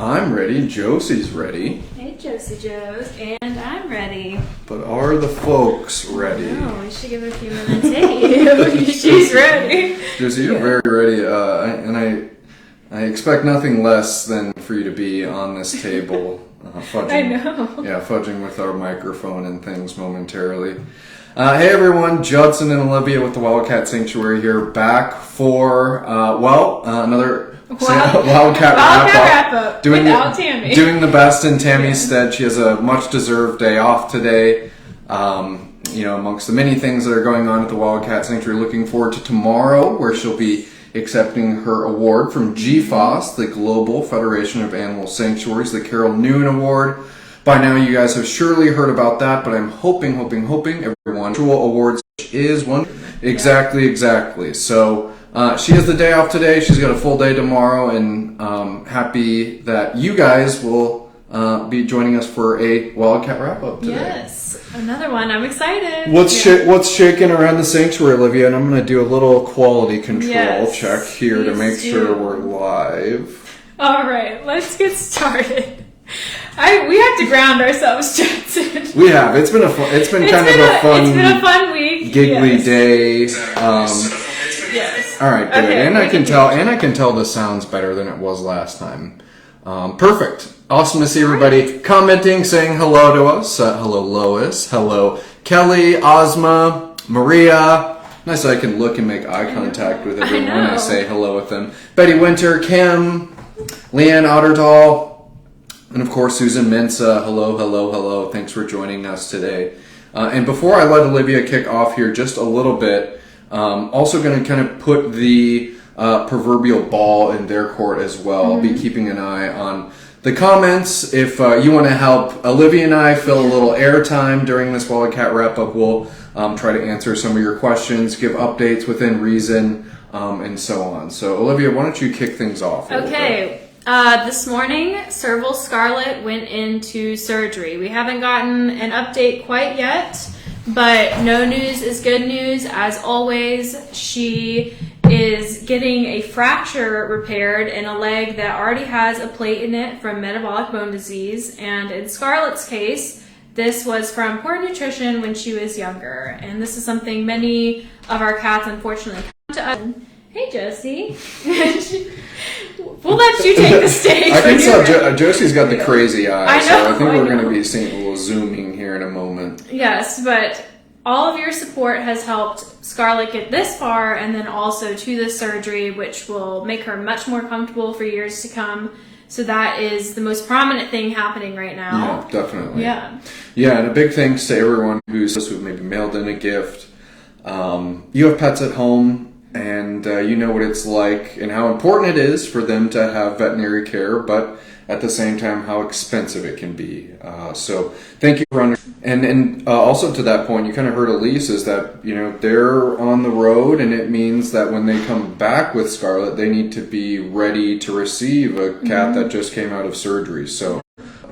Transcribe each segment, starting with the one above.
I'm ready. Josie's ready. Hey, Josie Joes, and I'm ready. But are the folks ready? No, we should give it a few minutes. Hey, she's ready. Josie, you're very ready, and I expect nothing less than for you to be on this table, fudging. I know. Yeah, fudging with our microphone and things momentarily. Hey everyone, Judson and Olivia with the Wildcat Sanctuary here, back for another Wildcat wrap-up. Without Tammy. Doing the best in Tammy's stead. She has a much-deserved day off today. Amongst the many things that are going on at the Wildcat Sanctuary, looking forward to tomorrow, where she'll be accepting her award from GFOS, the Global Federation of Animal Sanctuaries, the Carol Noon Award. By now you guys have surely heard about that, but I'm hoping everyone awards is one. Exactly. So she has the day off today. She's got a full day tomorrow, and happy that you guys will be joining us for a Wildcat wrap-up today. Yes, another one. I'm excited. What's shaking around the sanctuary, Olivia? And I'm going to do a little quality control check here to make sure we're live. All right, let's get started. We have to ground ourselves, Judson. We have. It's been kind of a fun week. Giggly day. Yes. All right, good. Okay, and I can tell this sounds better than it was last time. Perfect. Awesome to see everybody commenting, saying hello to us. Hello, Lois. Hello, Kelly, Ozma, Maria. Nice that I can look and make eye contact with everyone when I say hello with them. Betty Winter, Kim, Leanne Otterdahl. And of course, Susan Mensa, hello. Thanks for joining us today. And before I let Olivia kick off here just a little bit, also going to kind of put the proverbial ball in their court as well. I'll be keeping an eye on the comments. If you want to help Olivia and I fill a little airtime during this Wildcat wrap-up, we'll try to answer some of your questions, give updates within reason, and so on. So, Olivia, why don't you kick things off? Okay. This morning, Serval Scarlett went into surgery. We haven't gotten an update quite yet, but no news is good news. As always, she is getting a fracture repaired in a leg that already has a plate in it from metabolic bone disease. And in Scarlett's case, this was from poor nutrition when she was younger. And this is something many of our cats unfortunately come to us. Hey, Josie. We'll let you take the stage. I can tell Josie's got the crazy eye, so I think we're going to be seeing a little zooming here in a moment. Yes, but all of your support has helped Scarlett get this far, and then also to this surgery, which will make her much more comfortable for years to come. So that is the most prominent thing happening right now. Yeah, definitely. Yeah, and a big thanks to everyone who maybe mailed in a gift. You have pets at home, and you know what it's like and how important it is for them to have veterinary care, but at the same time how expensive it can be. So thank you for and also to that point, you kind of heard Elise, is that they're on the road, and it means that when they come back with Scarlett, they need to be ready to receive a cat that just came out of surgery. So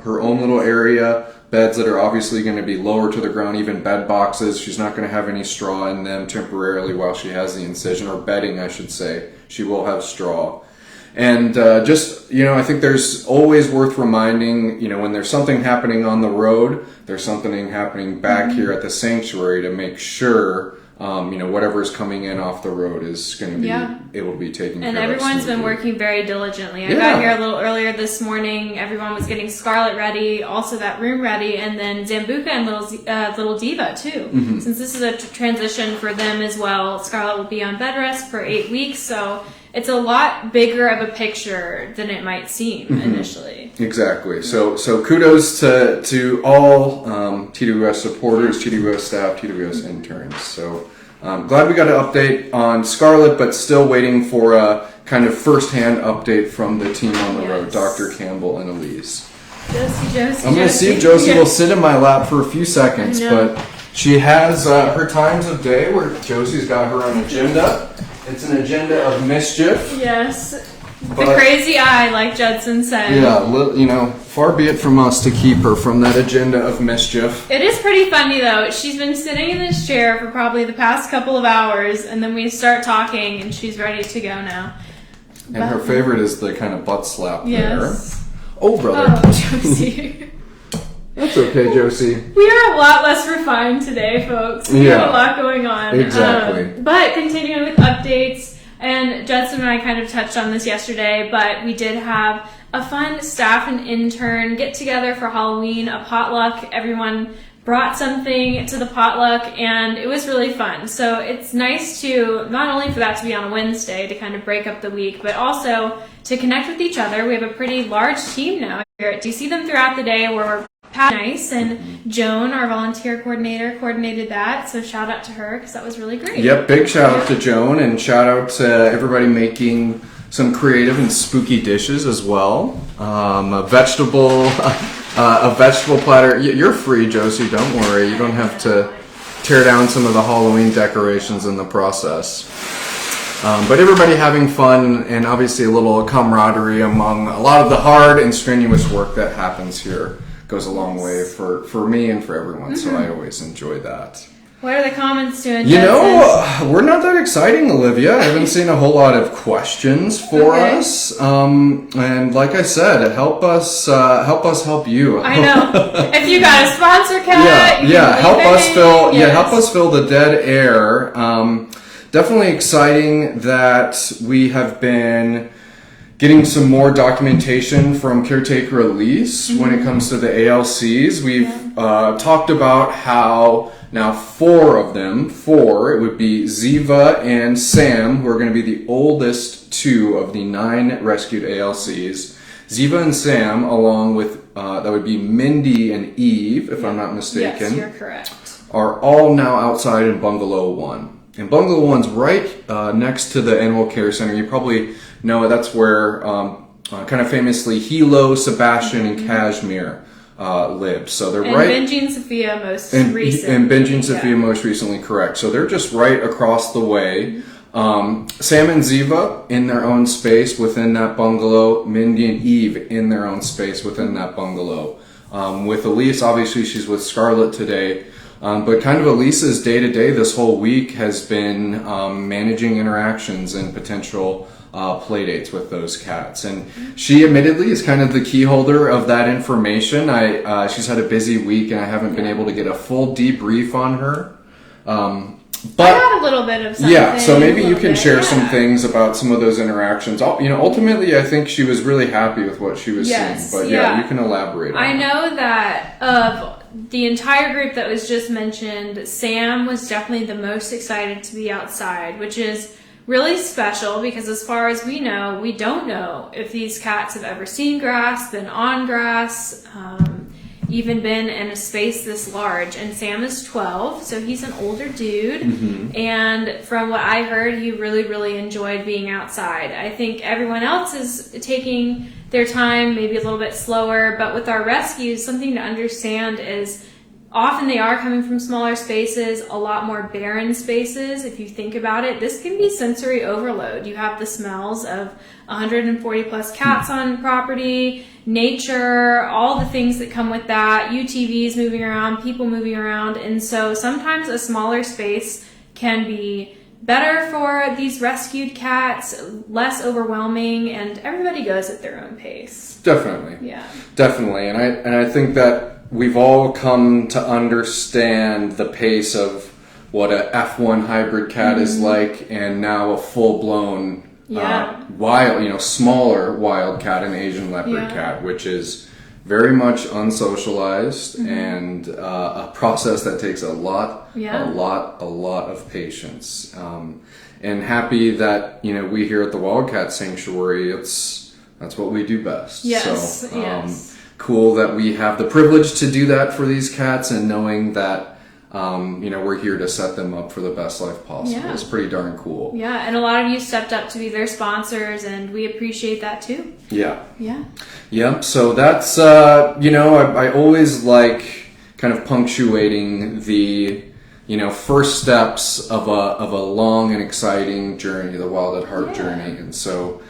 her own little area, beds that are obviously going to be lower to the ground, even bed boxes. She's not going to have any straw in them temporarily while she has the incision, or bedding, I should say. She will have straw. And I think there's always worth reminding, when there's something happening on the road, there's something happening back here at the sanctuary to make sure, whatever's coming in off the road is going to be able to be taken care of. And everyone's been working very diligently. I got here a little earlier this morning. Everyone was getting Scarlett ready, also that room ready, and then Zambuca and little Diva too. Since this is a transition for them as well, Scarlett will be on bed rest for 8 weeks, so it's a lot bigger of a picture than it might seem initially. Exactly. So kudos to all TWS supporters, TWS staff, TWS interns. So glad we got an update on Scarlett, but still waiting for a kind of first-hand update from the team on the road, Dr. Campbell and Elise. Josie. I'm going to see if Josie will sit in my lap for a few seconds, but she has her times of day where Josie's got her own agenda. It's an agenda of mischief. Yes. The crazy eye, like Judson said. Yeah, far be it from us to keep her from that agenda of mischief. It is pretty funny, though. She's been sitting in this chair for probably the past couple of hours, and then we start talking, and she's ready to go now. And her favorite is the kind of butt slap there. Oh, brother. Oh, Josie. That's okay, Josie. We are a lot less refined today, folks. We have a lot going on. Exactly. But continuing with updates, and Judson and I kind of touched on this yesterday, but we did have a fun staff and intern get together for Halloween, a potluck. Everyone brought something to the potluck, and it was really fun. So it's nice to, not only for that to be on a Wednesday to kind of break up the week, but also to connect with each other. We have a pretty large team now. Do you see them throughout the day where we're nice, and Joan, our volunteer coordinator, coordinated that, so shout out to her because that was really great. Yep, big shout out to Joan, and shout out to everybody making some creative and spooky dishes as well. A vegetable platter. You're free, Josie, don't worry. You don't have to tear down some of the Halloween decorations in the process. But everybody having fun, and obviously a little camaraderie among a lot of the hard and strenuous work that happens here goes a long way for me and for everyone, so I always enjoy that. What are the comments doing? You know, we're not that exciting, Olivia. I haven't seen a whole lot of questions for us. And like I said, help us help you. I know. If you got a sponsor, Kat, help us fill the dead air. Definitely exciting that we have been getting some more documentation from Caretaker Elise when it comes to the ALCs. We've talked about how now four, it would be Ziva and Sam, who are going to be the oldest two of the 9 rescued ALCs. Ziva and Sam, along with, that would be Mindy and Eve, if I'm not mistaken. Yes, you're correct. Are all now outside in Bungalow 1. And Bungalow 1's right next to the Animal Care Center. You probably know that's where kind of famously Hilo, Sebastian, and Cashmere lived. So they're right. And Benji and Sophia most recently. Correct. So they're just right across the way. Sam and Ziva in their own space within that bungalow. Mindy and Eve in their own space within that bungalow. With Elise, obviously she's with Scarlett today. But kind of Elise's day-to-day this whole week has been managing interactions and potential play dates with those cats. And she admittedly is kind of the key holder of that information. She's had a busy week, and I haven't been able to get a full debrief on her. But I got a little bit of something. Yeah, so maybe you can share some things about some of those interactions. Ultimately, I think she was really happy with what she was seeing. But you can elaborate on I know that of the entire group that was just mentioned, Sam was definitely the most excited to be outside, which is really special because as far as we know, we don't know if these cats have ever seen grass, been on grass, even been in a space this large. And Sam is 12, so he's an older dude. Mm-hmm. And from what I heard, he really, really enjoyed being outside. I think everyone else is taking their time, maybe a little bit slower. But with our rescues, something to understand is often they are coming from smaller spaces, a lot more barren spaces. If you think about it, this can be sensory overload. You have the smells of 140 plus cats on property, nature, all the things that come with that, UTVs moving around, people moving around. And so sometimes a smaller space can be better for these rescued cats, less overwhelming, and everybody goes at their own pace. Definitely. Yeah. Definitely. And I think that we've all come to understand the pace of what a F1 hybrid cat is like, and now a full-blown smaller Wildcat and Asian leopard cat, which is very much unsocialized and a process that takes a lot of patience. And happy that we here at the Wildcat Sanctuary, that's what we do best. Yes. So cool that we have the privilege to do that for these cats, and knowing that we're here to set them up for the best life possible. It's pretty darn cool. Yeah, and a lot of you stepped up to be their sponsors, and we appreciate that too. Yeah. So that's I always like kind of punctuating the first steps of a long and exciting journey, the Wild at Heart journey. And so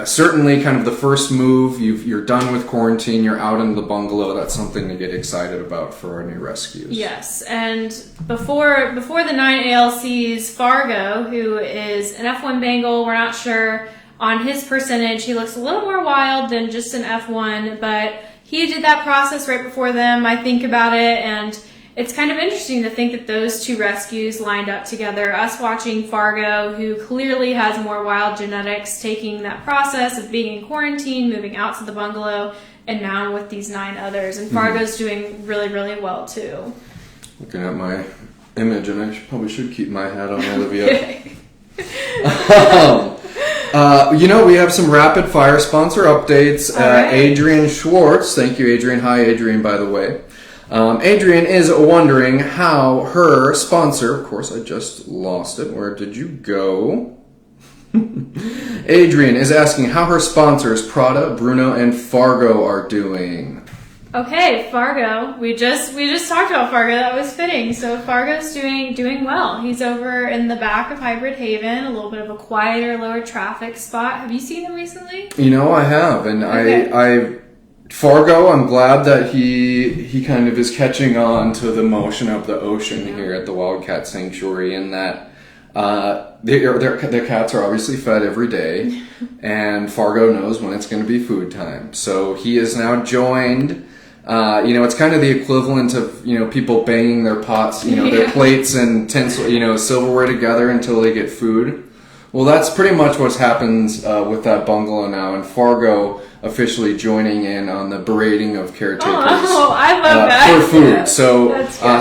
certainly kind of the first move, you're done with quarantine, you're out in the bungalow. That's something to get excited about for our new rescues. Yes, and before the 9 ALCs, Fargo, who is an F1 Bengal, we're not sure on his percentage. He looks a little more wild than just an F1, but he did that process right before them. I think about it, and it's kind of interesting to think that those two rescues lined up together. Us watching Fargo, who clearly has more wild genetics, taking that process of being in quarantine, moving out to the bungalow, and now with these 9 others. And Fargo's doing really, really well, too. Looking at my image, and I probably should keep my hat on, Olivia. We have some rapid fire sponsor updates. Right. Adrian Schwartz, thank you, Adrian. Hi, Adrian, by the way. Adrian is wondering how her sponsor, of course, I just lost it. Where did you go? Adrian is asking how her sponsors, Prada, Bruno, and Fargo, are doing. Okay, Fargo. We just talked about Fargo. That was fitting. So Fargo's doing well. He's over in the back of Hybrid Haven, a little bit of a quieter, lower traffic spot. Have you seen him recently? I have, and okay. Fargo, I'm glad that he kind of is catching on to the motion of the ocean here at the Wildcat Sanctuary, in that their cats are obviously fed every day, and Fargo knows when it's going to be food time. So he is now joined. It's kind of the equivalent of, people banging their pots, their plates and tinsel, silverware together until they get food. Well, that's pretty much what happens with that bungalow now, and Fargo officially joining in on the berating of caretakers I love that. for food.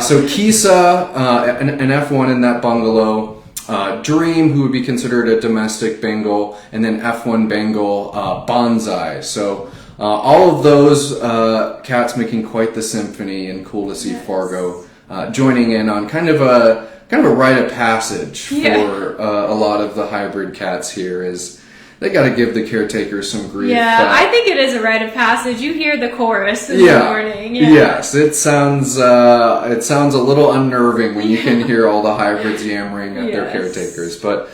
So Kisa, an F1 in that bungalow, Dream, who would be considered a domestic Bengal, and then F1 Bengal, Bonsai. So all of those cats making quite the symphony, and cool to see Fargo joining in on kind of a rite of passage for a lot of the hybrid cats here. Is they got to give the caretakers some grief. Yeah, I think it is a rite of passage. You hear the chorus in the morning. Yeah. Yes, it sounds a little unnerving when you can hear all the hybrids yammering at their caretakers. But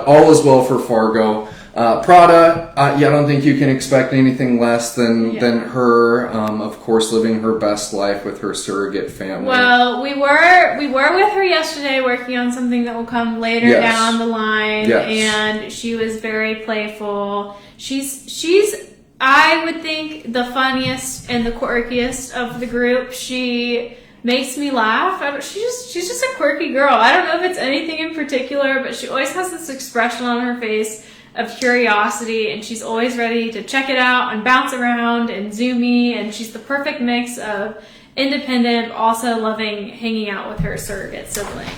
all is well for Fargo. Prada, I don't think you can expect anything less than her, of course, living her best life with her surrogate family. Well, we were with her yesterday working on something that will come later down the line, and she was very playful. She's I would think the funniest and the quirkiest of the group. She makes me laugh. She's just a quirky girl. I don't know if it's anything in particular, but she always has this expression on her face of curiosity, and she's always ready to check it out and bounce around and zoomy, and she's the perfect mix of independent, but also loving hanging out with her surrogate siblings.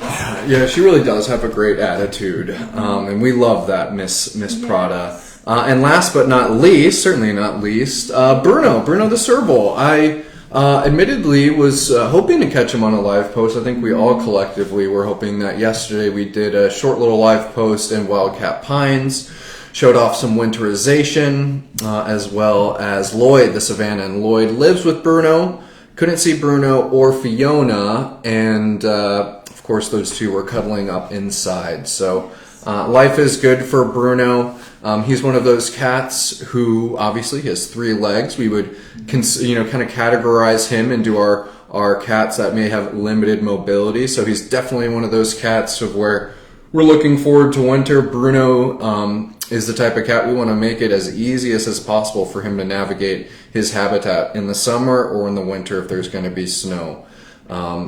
Yeah, she really does have a great attitude, and we love that Miss Prada. And last but not least, certainly not least, Bruno the Serval. I admittedly was hoping to catch him on a live post. I think we all collectively were hoping that. Yesterday we did a short little live post in Wildcat Pines, showed off some winterization, as well as Lloyd, the Savannah. And Lloyd lives with Bruno. Couldn't see Bruno or Fiona, and of course those two were cuddling up inside. So life is good for Bruno. He's one of those cats who obviously has 3 legs. We would kind of categorize him into our cats that may have limited mobility. So he's definitely one of those cats of where we're looking forward to winter. Bruno is the type of cat we want to make it as easy as possible for him to navigate his habitat in the summer or in the winter if there's going to be snow.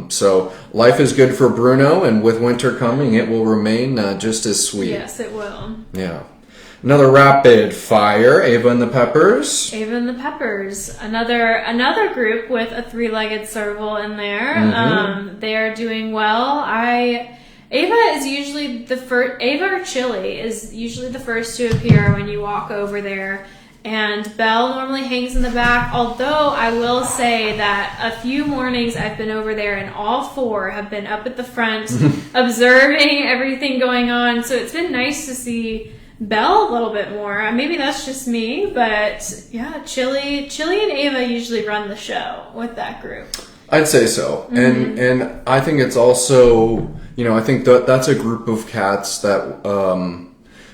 So life is good for Bruno, and with winter coming, it will remain just as sweet. Yes, it will. Yeah. Another rapid fire, Ava and the Peppers. Ava and the Peppers, another group with a 3-legged serval in there. Mm-hmm. They are doing well. Ava is usually the first. Ava or Chili is usually the first to appear when you walk over there. And Belle normally hangs in the back, although I will say that a few mornings I've been over there and all 4 have been up at the front observing everything going on. So it's been nice to see Belle a little bit more. Maybe that's just me, but yeah, Chili and Ava usually run the show with that group. I'd say so. Mm-hmm. And I think it's also, I think that's a group of cats that,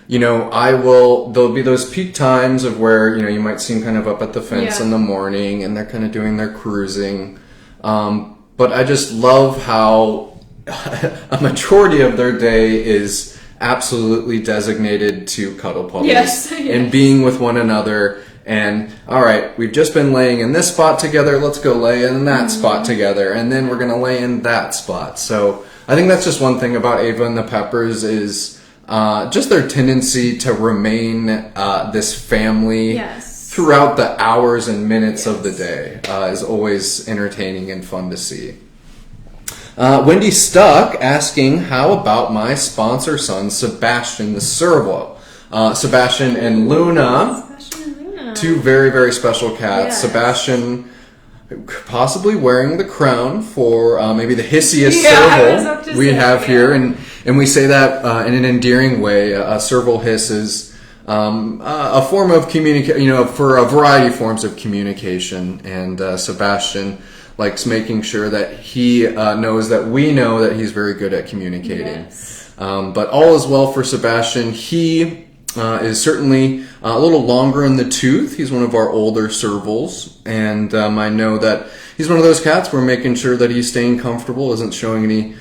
there'll be those peak times of where, you might see them kind of up at the fence in the morning and they're kind of doing their cruising. But I just love how a majority of their day is absolutely designated to cuddle puppies Yes. and being with one another. And all right, we've just been laying in this spot together. Let's go lay in that spot together, and then we're gonna lay in that spot. So I think that's just one thing about Ava and the Peppers is just their tendency to remain this family throughout the hours and minutes of the day is always entertaining and fun to see. Wendy Stuck asking, how about my sponsor son, Sebastian the Servo? Sebastian and Luna. Two very, very special cats. Yes. Sebastian possibly wearing the crown for maybe the hissiest serval we have here. And we say that in an endearing way. A serval hiss is a form of communication, for a variety of forms of communication. And Sebastian likes making sure that he knows that we know that he's very good at communicating. Yes. But all is well for Sebastian. He is certainly a little longer in the tooth. He's one of our older servals, and I know that he's one of those cats we're making sure that he's staying comfortable, isn't showing any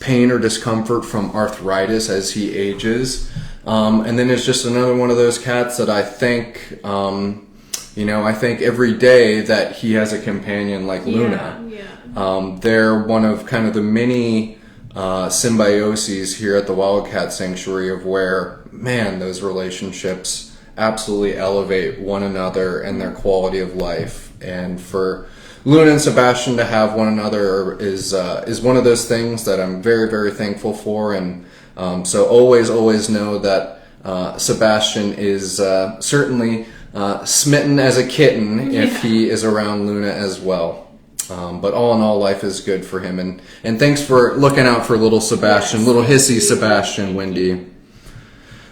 pain or discomfort from arthritis as he ages. And then it's just another one of those cats that I think, I think every day that he has a companion like Luna. Yeah. They're one of kind of the many symbioses here at the Wildcat Sanctuary of where, man, those relationships absolutely elevate one another and their quality of life. And for Luna and Sebastian to have one another is one of those things that I'm very, very thankful for. And so always know that Sebastian is certainly smitten as a kitten if he is around Luna as well. But all in all, life is good for him. And thanks for looking out for little Sebastian, little hissy Sebastian, Wendy.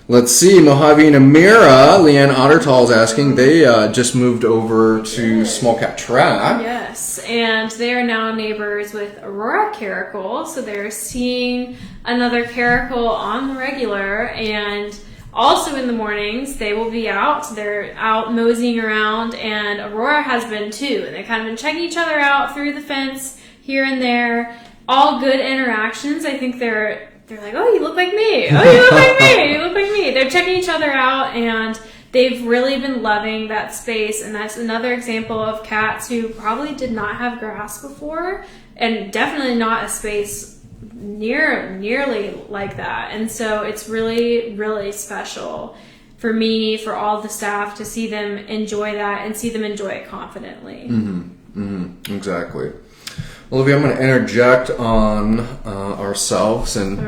Let's see, Mojave and Amira, Leanne Ottertall is asking, they just moved over to Small Cat Track. Yes, and they are now neighbors with Aurora Caracal, so they're seeing another caracal on the regular, and also in the mornings, they will be out. They're out moseying around, and Aurora has been too. And they've kind of been checking each other out through the fence here and there. All good interactions. I think they're like, oh, you look like me. Oh, you look like me. You look like me. They're checking each other out, and they've really been loving that space. And that's another example of cats who probably did not have grass before, and definitely not a space nearly like that. And so it's really, really special for me, for all the staff, to see them enjoy that and see them enjoy it confidently. Exactly. Olivia, I'm going to interject on ourselves and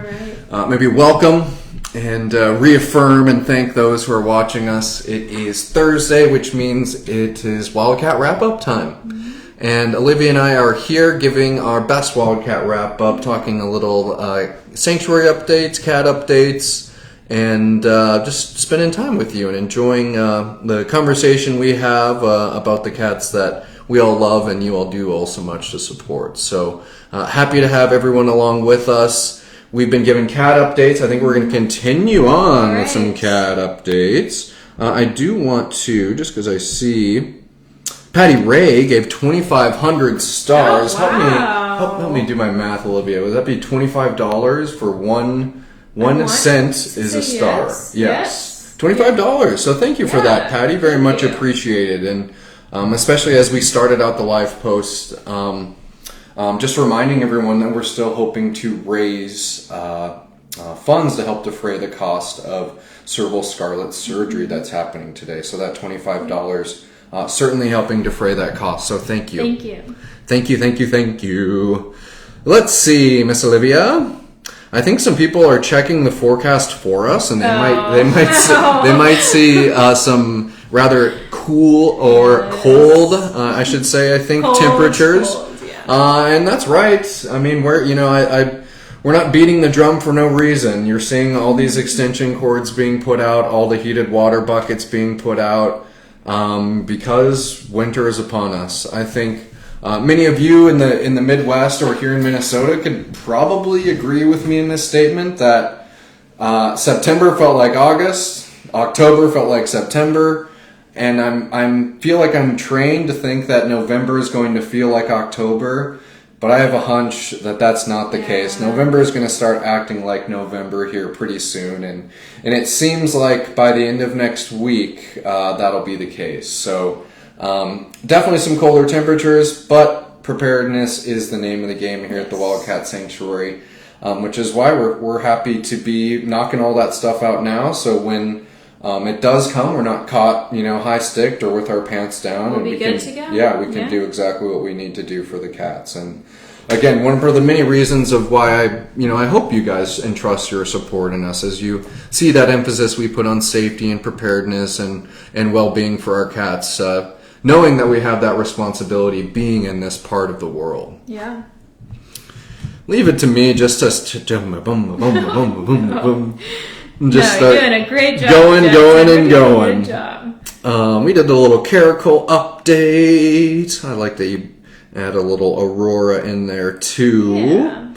maybe welcome and reaffirm and thank those who are watching us. It is Thursday, which means it is Wildcat wrap-up time. And Olivia and I are here giving our best Wildcat wrap-up, talking a little sanctuary updates, cat updates, and just spending time with you and enjoying the conversation we have about the cats that we all love and you all do all so much to support. So happy to have everyone along with us. We've been giving cat updates. I think we're going to continue on with some cat updates. I do want to, just because I see Patty Ray gave 2,500 stars. Oh, wow. Help me do my math, Olivia. Would that be $25 for one cent is a star? Yes. $25. So thank you for that, Patty. Very much appreciated. And especially as we started out the live post, just reminding everyone that we're still hoping to raise funds to help defray the cost of cervical scarlet surgery that's happening today. So that $25 certainly helping defray that cost. So thank you. Thank you. Let's see, Miss Olivia. I think some people are checking the forecast for us, and they might see some rather cool or cold, I should say. I think cold, temperatures, cold, and that's right. I mean, we're not beating the drum for no reason. You're seeing all these extension cords being put out, all the heated water buckets being put out, because winter is upon us. I think many of you in the Midwest or here in Minnesota could probably agree with me in this statement that September felt like August, October felt like September, and I feel like I'm trained to think that November is going to feel like October. But I have a hunch that that's not the case. November is going to start acting like November here pretty soon. And it seems like by the end of next week, that'll be the case. So definitely some colder temperatures, but preparedness is the name of the game here at the Wildcat Sanctuary, which is why we're happy to be knocking all that stuff out now. So when it does come, we're not caught, high-sticked or with our pants down. We'll be good to go. Yeah, we can do exactly what we need to do for the cats. And again, one of the many reasons of why I hope you guys entrust your support in us as you see that emphasis we put on safety and preparedness and well-being for our cats, knowing that we have that responsibility being in this part of the world. Yeah. Leave it to me just to boom, boom, boom, boom, boom. Just you're doing a great job. Going. Good job. We did the little Caracal update. I like that you add a little Aurora in there too. Yeah.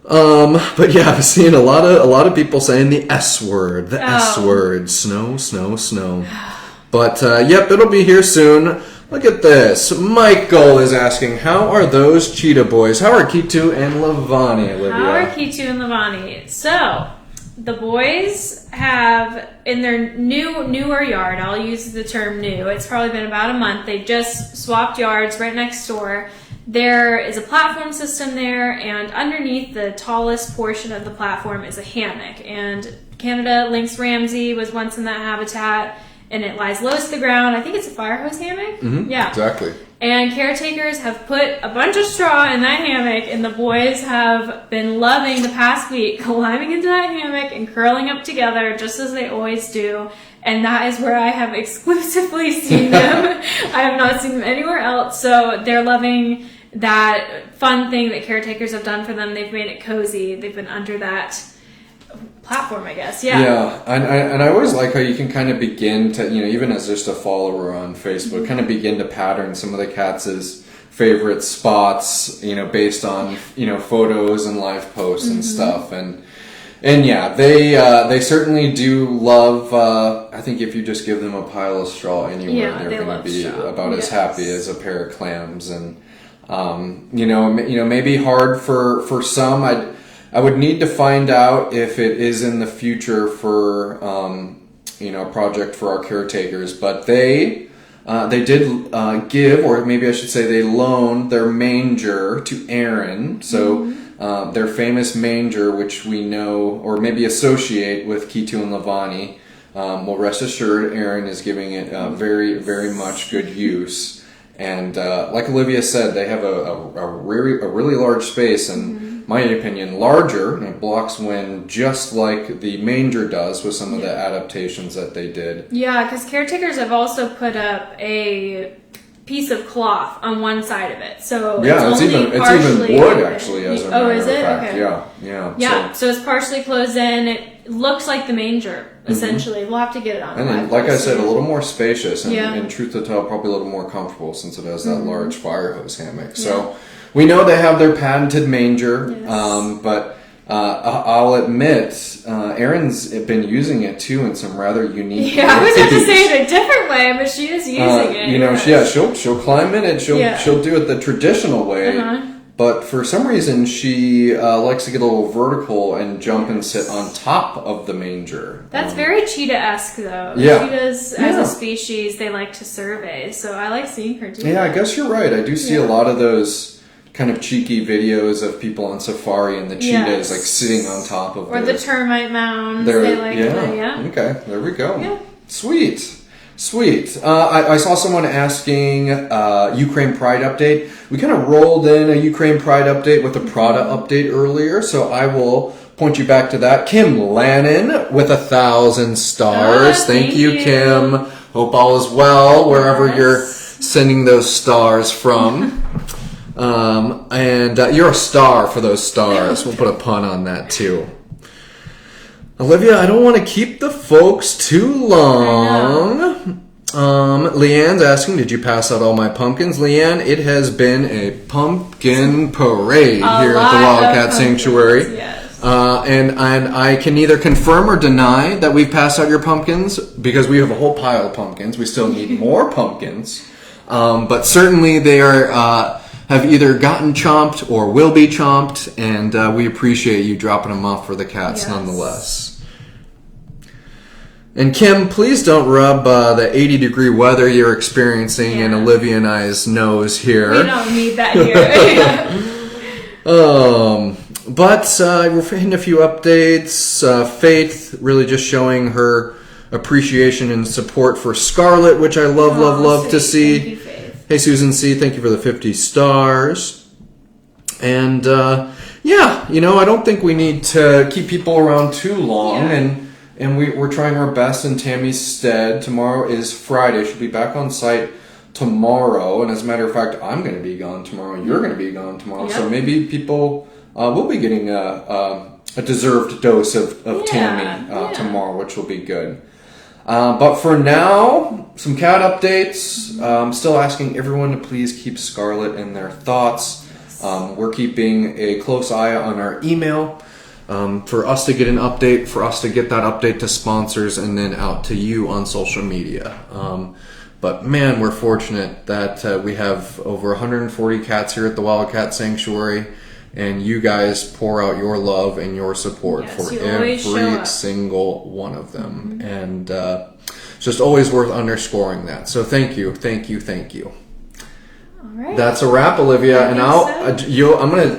But yeah, I've seen a lot of people saying the S word, S word, snow. But yep, it'll be here soon. Look at this. Michael is asking, how are those cheetah boys? How are Kitu and Lavani, Olivia? How are Kitu and Lavani? So, the boys have, in their newer yard, I'll use the term new, it's probably been about a month, they just swapped yards right next door. There is a platform system there, and underneath the tallest portion of the platform is a hammock. And Canada Lynx Ramsey was once in that habitat, and it lies lowest to the ground. I think it's a fire hose hammock. Mm-hmm, yeah, exactly. And caretakers have put a bunch of straw in that hammock, and the boys have been loving the past week climbing into that hammock and curling up together just as they always do. And that is where I have exclusively seen them. I have not seen them anywhere else. So they're loving that fun thing that caretakers have done for them. They've made it cozy. They've been under that platform, I guess. Yeah, and I always like how you can kind of begin to, even as just a follower on Facebook, kind of begin to pattern some of the cats' favorite spots, based on, photos and live posts and stuff. And yeah, they certainly do love, I think if you just give them a pile of straw anywhere, they're going to be about as happy as a pair of clams. And, maybe hard for some. I would need to find out if it is in the future for, a project for our caretakers. But they did give, or maybe I should say they loaned their manger to Aaron. So their famous manger, which we know, or maybe associate with Kitu and Lavani, well, rest assured, Aaron is giving it very, very much good use. And like Olivia said, they have a really large space, and my opinion, larger, and it blocks wind just like the manger does with some of the adaptations that they did. Yeah, because caretakers have also put up a piece of cloth on one side of it, so it's even wood actually. As a matter is it? of fact. Okay. Yeah. So it's partially closed in. It looks like the manger essentially. We'll have to get it on. And then, like I said, a little more spacious, and in truth to tell, probably a little more comfortable since it has that large fire hose hammock. So. We know they have their patented manger, but I'll admit, Erin's been using it too in some rather unique ways. Yeah, I was going to say it a different way, but she is using it. She'll climb in it. She'll do it the traditional way. But for some reason, she likes to get a little vertical and jump and sit on top of the manger. That's very cheetah-esque, though. Yeah. Cheetahs, as a species, they like to survey, so I like seeing her do that. Yeah, I guess you're right. I do see a lot of those kind of cheeky videos of people on safari and the cheetahs like sitting on top of the termite mounds. They like Okay, there we go. Yeah. Sweet. I saw someone asking Ukraine Pride update. We kind of rolled in a Ukraine Pride update with a Prada update earlier, so I will point you back to that. Kim Lannon with 1,000 stars. Thank you, Kim. Hope all is well wherever you're sending those stars from. And you're a star for those stars. We'll put a pun on that too. Olivia, I don't want to keep the folks too long. Leanne's asking, did you pass out all my pumpkins? Leanne, it has been a pumpkin parade here at the Wildcat Sanctuary. Yes. And I can neither confirm or deny that we've passed out your pumpkins because we have a whole pile of pumpkins. We still need more pumpkins. But certainly they are have either gotten chomped or will be chomped, and we appreciate you dropping them off for the cats nonetheless. And Kim, please don't rub the 80-degree weather you're experiencing in Olivia and I's nose here. We don't need that here. But we're hitting a few updates. Faith really just showing her appreciation and support for Scarlett, which I love to see. Thank you, Faith. Hey, Susan C., thank you for the 50 stars. And I don't think we need to keep people around too long. And we're trying our best in Tammy's stead. Tomorrow is Friday. She'll be back on site tomorrow. And as a matter of fact, I'm going to be gone tomorrow. You're going to be gone tomorrow. Yep. So maybe people will be getting a deserved dose of Tammy tomorrow, which will be good. But for now, some cat updates. I'm still asking everyone to please keep Scarlett in their thoughts. We're keeping a close eye on our email. For us to get an update, for us to get that update to sponsors and then out to you on social media. But man, we're fortunate that we have over 140 cats here at the Wildcat Sanctuary, and you guys pour out your love and your support for every single one of them. Mm-hmm. And it's just always worth underscoring that. So thank you. Right. That's a wrap, Olivia, and I'm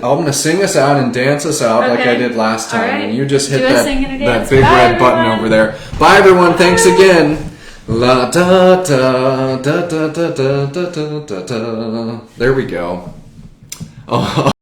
gonna sing us out and dance us out like I did last time. Right. And you just hit that big Bye, red button over there. Bye, everyone. Thanks again. La da da da da da da da da da. There we go. Oh.